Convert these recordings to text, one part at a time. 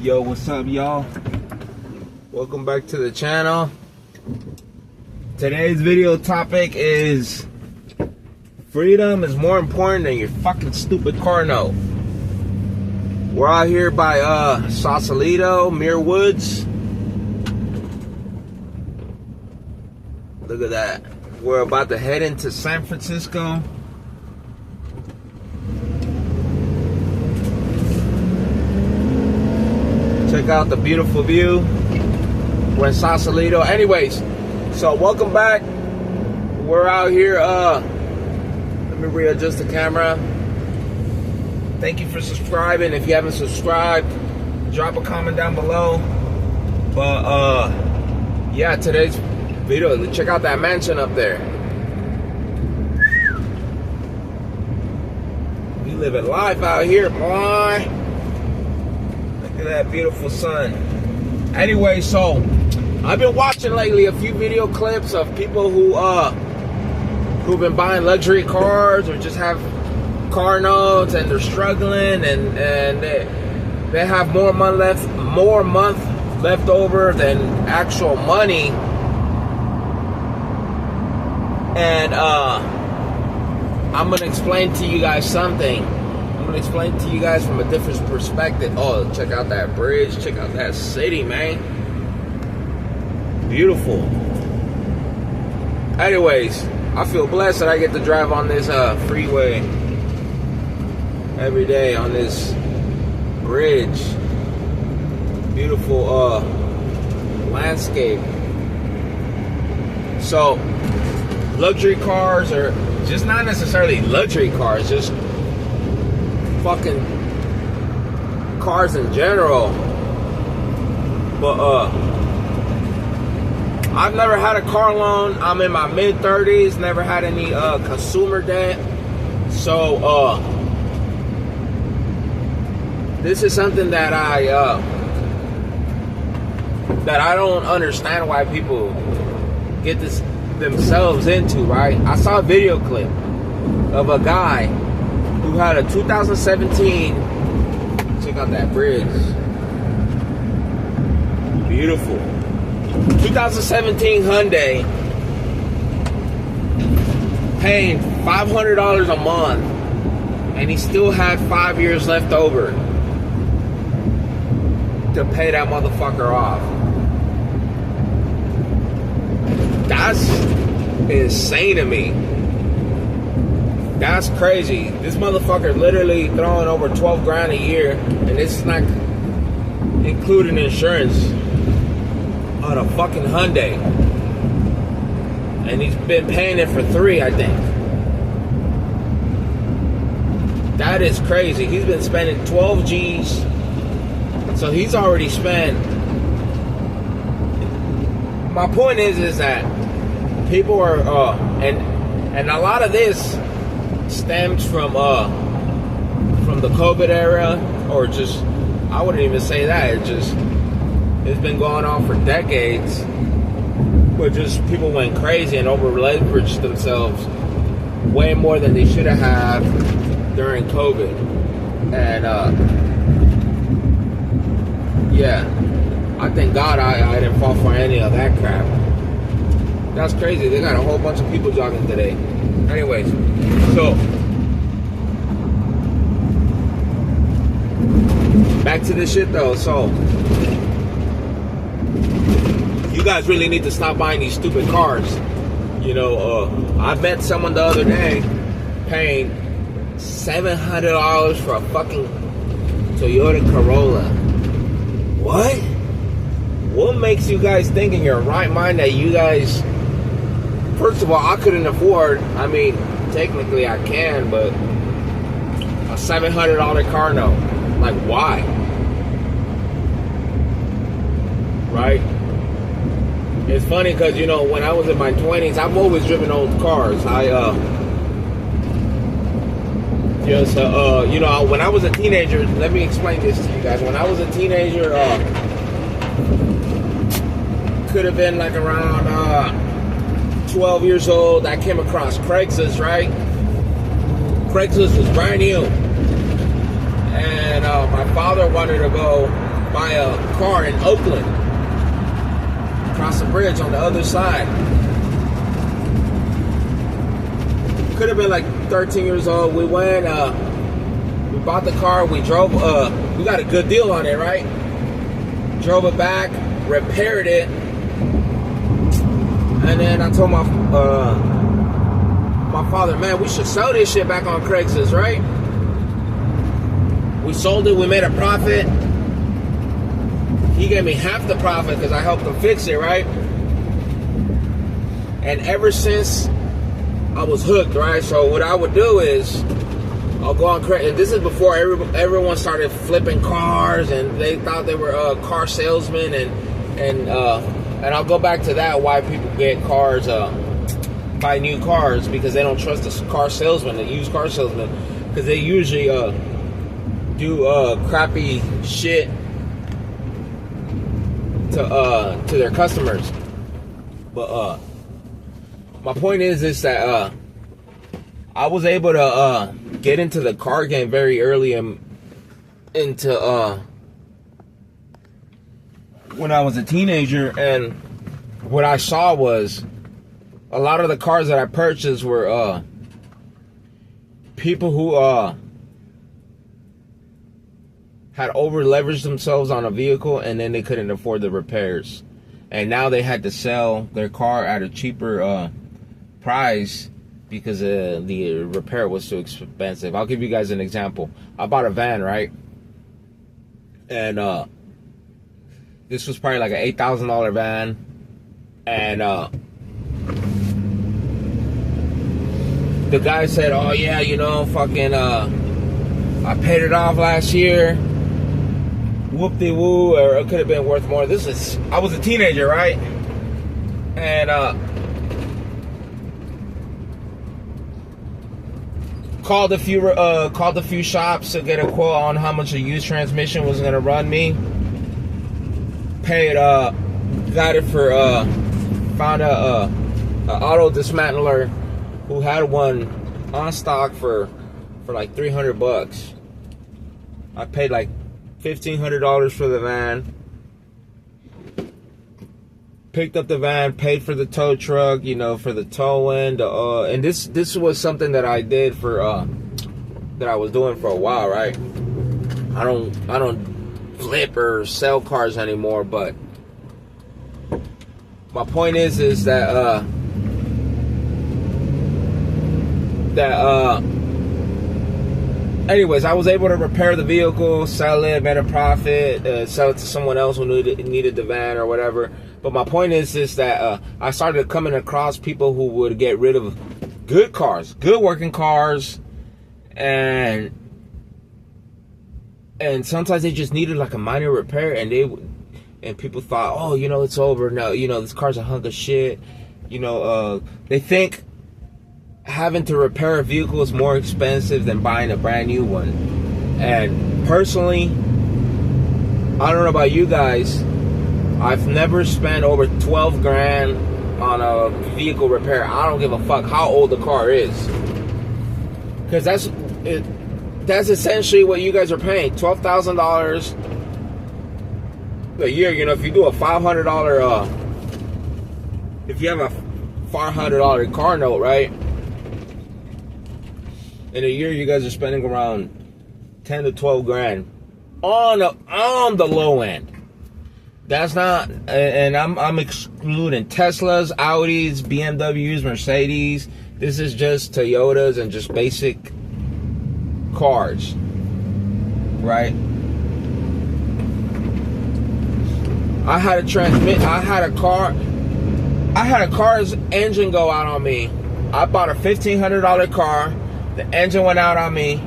Yo, what's up, y'all? Welcome back to the channel. Today's video topic is freedom is more important than your fucking stupid car note. We're out here by Sausalito, Muir Woods. Look at that. We're about to head into San Francisco. Check out the beautiful view. We're in Sausalito. Anyways, so welcome back. We're out here. Let me readjust the camera. Thank you for subscribing. If you haven't subscribed, drop a comment down below. But yeah, today's video, check out that mansion up there. We living life out here, boy. Look at that beautiful sun. Anyway, so I've been watching lately a few video clips of people who've been buying luxury cars or just have car notes and they're struggling and they have more month left over than actual money. And I'm gonna explain to you guys something. I'm gonna explain to you guys from a different perspective. Oh, check out that bridge. Check out that city, man. Beautiful. Anyways, I feel blessed that I get to drive on this freeway every day on this bridge. Beautiful landscape. So, luxury cars are just not necessarily luxury cars, just fucking cars in general. But I've never had a car loan. I'm in my mid-30s, never had any consumer debt. So this is something that I don't understand why people get this themselves into, right? I saw a video clip of a guy who had a 2017, check out that bridge, beautiful, 2017 Hyundai, paying $500 a month, and he still had 5 years left over to pay that motherfucker off. That's insane to me. That's crazy. This motherfucker literally throwing over 12 grand a year, and this is not including insurance on a fucking Hyundai. And he's been paying it for 3, I think. That is crazy. He's been spending 12 G's. So he's already spent. My point is that people are and a lot of this stems from the COVID era, or just, I wouldn't even say that, it's been going on for decades, but just people went crazy and over leveraged themselves way more than they should have during COVID. And yeah, I thank God I didn't fall for any of that crap. That's crazy. They got a whole bunch of people jogging today. Anyways, so back to this shit though. So you guys really need to stop buying these stupid cars. You know, I met someone the other day paying $700 for a fucking Toyota Corolla. What? What makes you guys think in your right mind that you guys... First of all, I couldn't afford... I mean, technically I can, but... a $700 car note. Like, why? Right? It's funny because, you know, when I was in my 20s, I've always driven old cars. You know, when I was a teenager, let me explain this to you guys. When I was a teenager, could have been like around 12 years old, I came across Craigslist, right? Craigslist was brand new. And my father wanted to go by a car in Oakland, across the bridge on the other side. Could have been like 13 years old. We went, we bought the car, we drove, we got a good deal on it, right? Drove it back, repaired it, and then I told my father, man, we should sell this shit back on Craigslist, right? We sold it, we made a profit. He gave me half the profit because I helped him fix it, right? And ever since, I was hooked, right? So what I would do is, I'll go on Craigslist, and this is before everyone started flipping cars, and they thought they were car salesmen, and I'll go back to that, why people get cars, buy new cars, because they don't trust the car salesman, the used car salesman, because they usually do crappy shit to their customers. But my point is that I was able to get into the car game very early into when I was a teenager, and what I saw was a lot of the cars that I purchased were people who had over leveraged themselves on a vehicle, and then they couldn't afford the repairs, and now they had to sell their car at a cheaper price because the repair was too expensive. I'll give you guys an example. I bought a van, right? And this was probably like an $8,000 van, and the guy said, oh yeah, you know, fucking I paid it off last year, whoop-de-woo, or it could have been worth more. I was a teenager, right? And called a few shops to get a quote on how much a used transmission was gonna run me. Paid, got it for, found a auto dismantler who had one on stock for like $300. I paid like $1,500 for the van. Picked up the van, paid for the tow truck, you know, for the towing, and this was something that I did for that I was doing for a while, right? I don't flip or sell cars anymore, but my point is that anyways, I was able to repair the vehicle, sell it, made a profit, sell it to someone else who needed the van or whatever. But my point is that I started coming across people who would get rid of good cars, good working cars, and sometimes they just needed like a minor repair, and people thought, oh, you know, it's over now, you know, this car's a hunk of shit, you know, they think having to repair a vehicle is more expensive than buying a brand new one. And personally, I don't know about you guys, I've never spent over 12 grand on a vehicle repair. I don't give a fuck how old the car is, because that's essentially what you guys are paying, $12,000 a year. You know, if you do a $500 if you have a $500 car note, right, in a year you guys are spending around 10 to 12 grand on the low end. That's not, and I'm excluding Teslas, Audis, BMWs, Mercedes. This is just Toyotas and just basic cars, right? I had a car's engine go out on me. I bought a $1,500 car. The engine went out on me.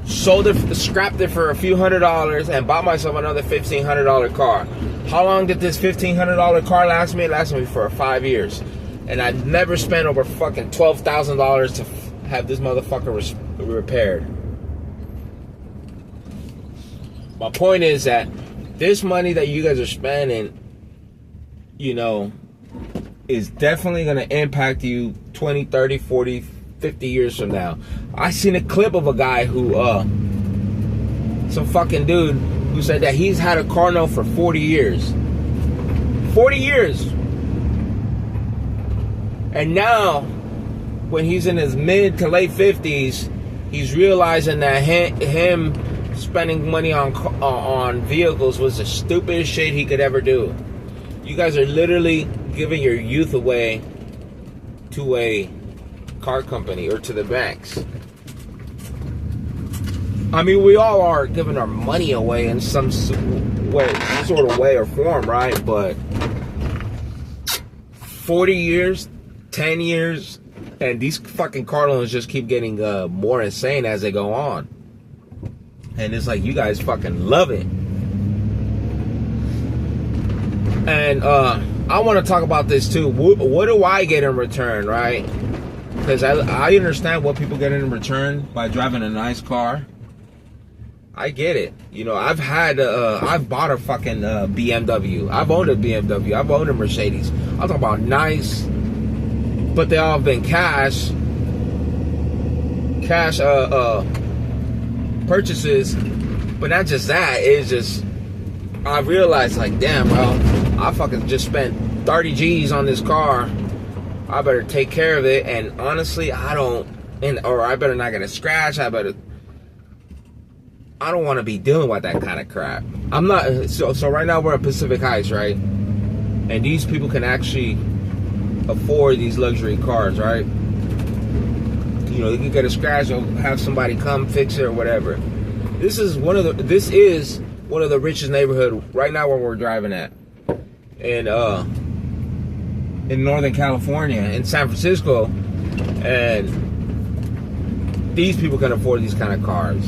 Sold it, scrapped it for a few $100s, and bought myself another $1,500 car. How long did this $1,500 car last me? It lasted me for 5 years. And I never spent over fucking $12,000 to have this motherfucker repaired. My point is that this money that you guys are spending, you know, is definitely going to impact you 20, 30, 40, 50 years from now. I seen a clip of a guy who, some fucking dude who said that he's had a car note for 40 years. 40 years. And now, when he's in his mid to late 50s, he's realizing that him spending money on vehicles was the stupidest shit he could ever do. You guys are literally giving your youth away to a car company or to the banks. I mean, we all are giving our money away in some sort of way or form, right? But 40 years, 10 years, and these fucking car loans just keep getting more insane as they go on. And it's like, you guys fucking love it. And I want to talk about this too. What do I get in return, right? Because I understand what people get in return by driving a nice car. I get it. You know, I've bought a fucking BMW. I've owned a BMW. I've owned a Mercedes. I'm talking about nice, but they all have been cash purchases. But not just that. It's just, I realized, like, damn, bro, I fucking just spent 30 G's on this car. I better take care of it. And honestly, I better not get a scratch. I don't want to be dealing with that kind of crap. I'm not. So right now we're in Pacific Heights, right? And these people can actually afford these luxury cars, right? You know, they can get a scratch or have somebody come fix it or whatever. This is one of the richest neighborhood right now where we're driving at, in Northern California, in San Francisco, and these people can afford these kind of cars.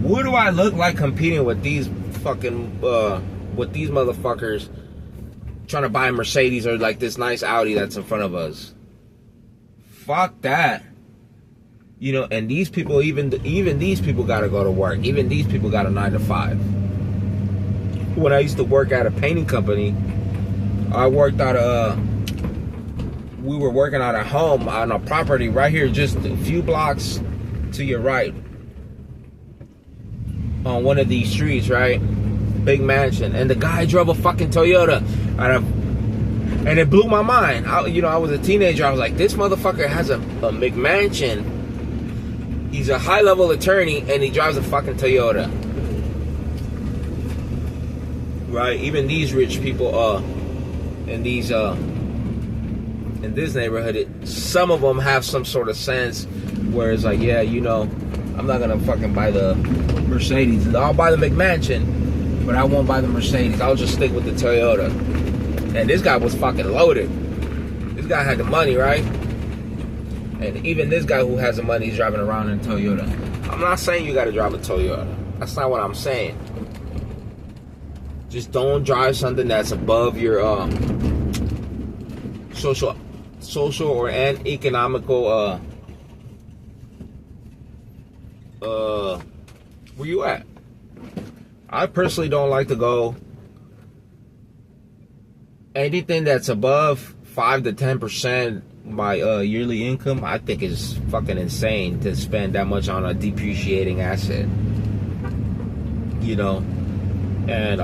What do I look like competing with these fucking with these motherfuckers trying to buy a Mercedes or like this nice Audi that's in front of us? Fuck that. You know, and these people, even these people gotta go to work. Even these people got a 9 to 5. When I used to work at a painting company, we were working on a home on a property right here, just a few blocks to your right, on one of these streets, right? Big mansion. And the guy drove a fucking Toyota. And it blew my mind. I was a teenager. I was like, this motherfucker has a McMansion. He's a high-level attorney, and he drives a fucking Toyota. Right? Even these rich people, in this neighborhood, some of them have some sort of sense where it's like, yeah, you know, I'm not gonna fucking buy the Mercedes. I'll buy the McMansion, but I won't buy the Mercedes. I'll just stick with the Toyota. And this guy was fucking loaded. This guy had the money, right? And even this guy who has the money is driving around in a Toyota. I'm not saying you gotta drive a Toyota. That's not what I'm saying. Just don't drive something that's above your social or and economical where you at? I personally don't like to go anything that's above 5 to 10% my yearly income. I think is fucking insane to spend that much on a depreciating asset. You know, and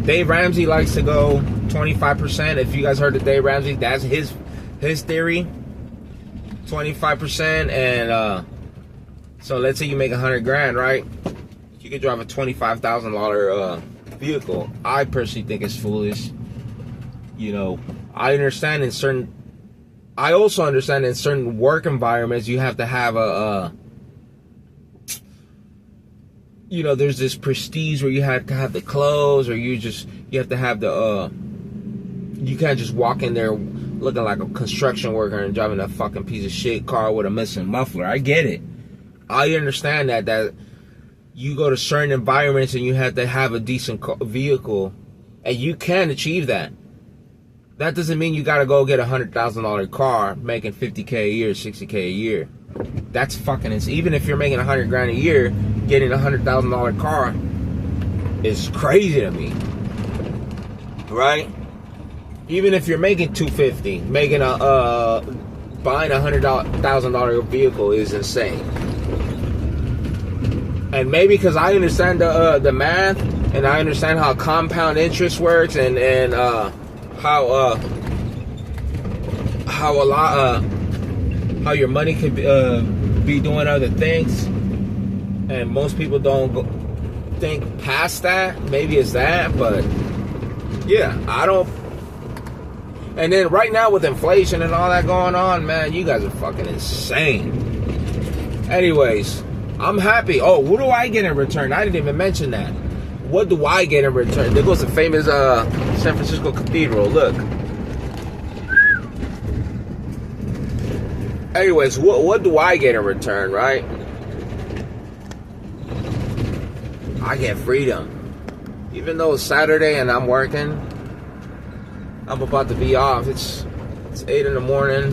Dave Ramsey likes to go 25%. If you guys heard of Dave Ramsey, that's his theory. 25%, and so let's say you make $100,000, right? You could drive a $25,000 vehicle. I personally think it's foolish. You know, I also understand in certain work environments you have to have you know, there's this prestige where you have to have the clothes, or you have to have you can't just walk in there looking like a construction worker and driving a fucking piece of shit car with a missing muffler. I get it. I understand that you go to certain environments and you have to have a decent vehicle, and you can achieve that. That doesn't mean you gotta go get a $100,000 car making $50K a year, $60K a year. That's fucking insane. Even if you're making $100,000 a year, getting a $100,000 car is crazy to me, right? Even if you're making $250,000, making buying a $100,000 vehicle is insane. And maybe because I understand the math, and I understand how compound interest works, and how your money could be doing other things, and most people don't think past that. Maybe it's that, but yeah, I don't. And then right now with inflation and all that going on, man, you guys are fucking insane. Anyways, I'm happy. Oh, what do I get in return? I didn't even mention that. What do I get in return? There goes the famous San Francisco Cathedral. Look. Anyways, what do I get in return, right? I get freedom. Even though it's Saturday and I'm working, I'm about to be off. It's 8 in the morning.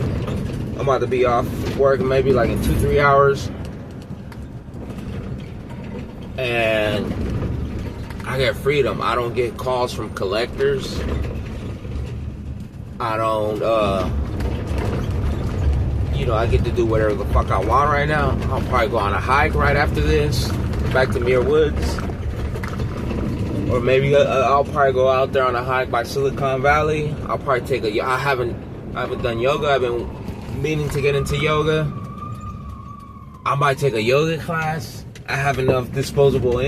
I'm about to be off work maybe like in 2-3 hours. And I get freedom. I don't get calls from collectors. I don't, I get to do whatever the fuck I want right now. I'll probably go on a hike right after this, back to Muir Woods. Or maybe I'll probably go out there on a hike by Silicon Valley. I'll probably take I haven't done yoga. I've been meaning to get into yoga. I might take a yoga class. I have enough disposable,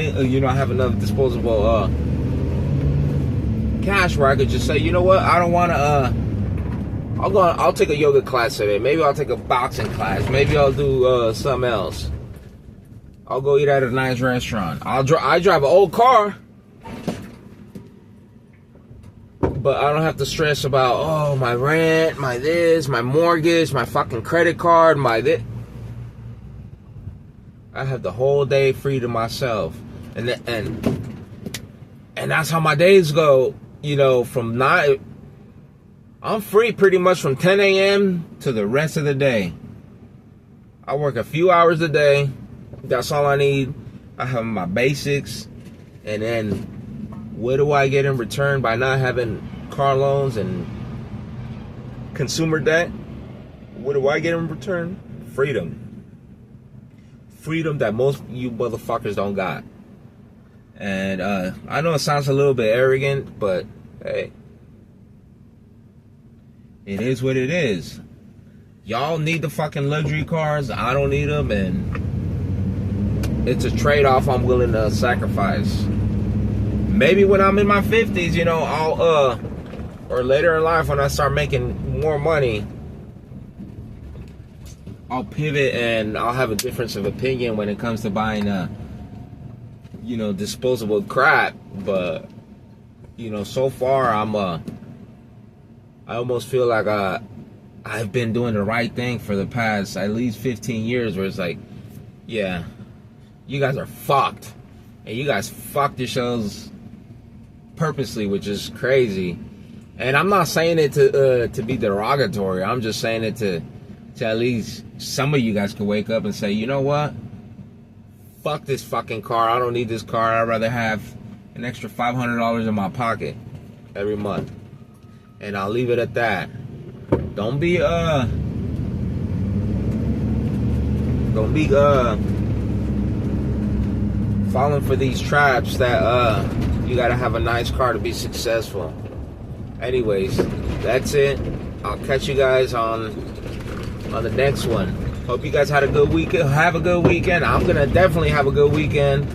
cash where I could just say, you know what, I don't want to. I'll take a yoga class today. Maybe I'll take a boxing class. Maybe I'll do something else. I'll go eat at a nice restaurant. I drive an old car. But I don't have to stress about, oh, my rent, my this, my mortgage, my fucking credit card, my this. I have the whole day free to myself. And that's how my days go, from 9. I'm free pretty much from 10 a.m. to the rest of the day. I work a few hours a day. That's all I need. I have my basics. And then what do I get in return by not having car loans and consumer debt? What do I get in return? Freedom. Freedom that most you motherfuckers don't got. And I know it sounds a little bit arrogant, but hey, it is what it is. Y'all need the fucking luxury cars. I don't need them, and it's a trade-off I'm willing to sacrifice. Maybe when I'm in my 50s, I'll or later in life when I start making more money, I'll pivot and I'll have a difference of opinion when it comes to buying disposable crap. But so far I almost feel like I've been doing the right thing for the past at least 15 years, where it's like, yeah, you guys are fucked, and you guys fucked yourselves purposely, which is crazy. And I'm not saying it to be derogatory. I'm just saying it to at least some of you guys can wake up and say, you know what? Fuck this fucking car. I don't need this car. I'd rather have an extra $500 in my pocket every month. And I'll leave it at that. Don't be falling for these traps that you gotta have a nice car to be successful. Anyways, that's it. I'll catch you guys on the next one. Hope you guys had a good weekend. Have a good weekend. I'm gonna definitely have a good weekend.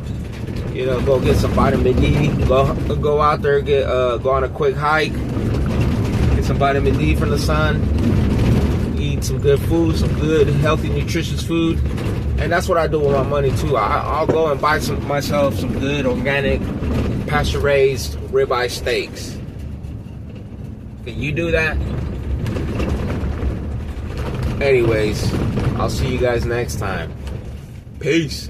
Go get some vitamin D. Go out there, go on a quick hike. Get some vitamin D from the sun. Eat some good food, some good, healthy, nutritious food. And that's what I do with my money too. I'll go and buy myself some good, organic, pasture-raised ribeye steaks. Can you do that? Anyways, I'll see you guys next time. Peace.